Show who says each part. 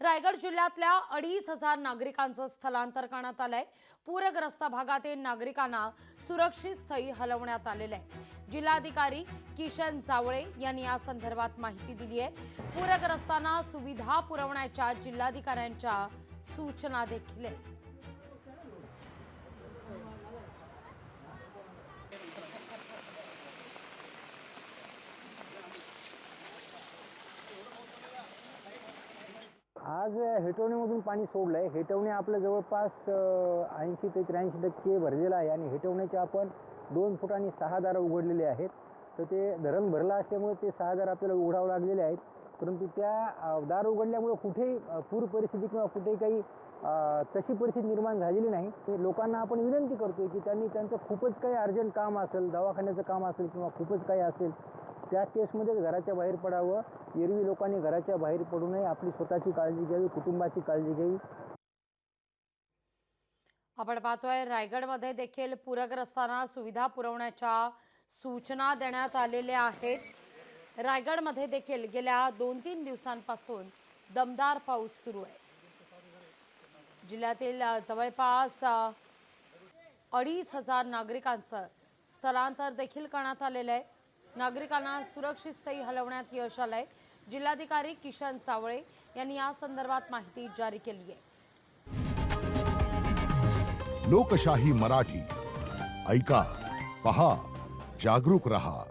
Speaker 1: रायगड जिल्ह्यातल्या 2,500 नागरिकांचं स्थलांतर करण्यात आलंय। पूरग्रस्त भागातील नागरिकांना सुरक्षित स्थळी हलवण्यात आलेलं आहे। जिल्हाधिकारी किशन जावळे यांनी या संदर्भात माहिती दिली आहे। पूरग्रस्तांना सुविधा पुरवण्याच्या जिल्हाधिकाऱ्यांच्या सूचना देखील आहेत।
Speaker 2: आज हेटवणीमधून पाणी सोडलंय। हेटवणी आपलं जवळपास 80 ते 83% भरलेलं आहे आणि हेटवण्याचे आपण 2 फूट आणि 6 दार उघडलेले आहेत। तर ते धरण भरलं असल्यामुळे ते 6 दार आपल्याला उघडावे लागलेले आहेत। परंतु त्या दार उघडल्यामुळे कुठेही पूर परिस्थिती किंवा कुठेही काही तशी परिस्थिती निर्माण झालेली नाही। लोकांना आपण विनंती करतोय की त्यांनी त्यांचं खूपच काही अर्जंट काम असेल, दवाखान्याचं काम असेल किंवा खूपच काही असेल त्या केसमध्ये घराच्या बाहेर पडावं। एरवी लोकांनी घराच्या बाहेर पडू नये, आपली स्वतःची काळजी घ्यावी, कुटुंबाची काळजी घ्यावी।
Speaker 1: आपण पाहतोय रायगडमध्ये देखील पूरग्रस्तांना सुविधा पुरवण्याच्या सूचना देण्यात आलेल्या आहेत। रायगडमध्ये देखील गेल्या 2-3 दिवसांपासून दमदार पाऊस सुरू आहे। जिल्ह्यातील जवळपास 2,500 नागरिकांचं स्थलांतर देखील करण्यात आलेलं आहे। नागरिकांना सुरक्षित स्थळी हलवण्यात यश आलंय। जिल्हाधिकारी किशन जावळे यांनी या संदर्भात माहिती जारी केली आहे।
Speaker 3: लोकशाही मराठी ऐका, पहा, जागरूक रहा।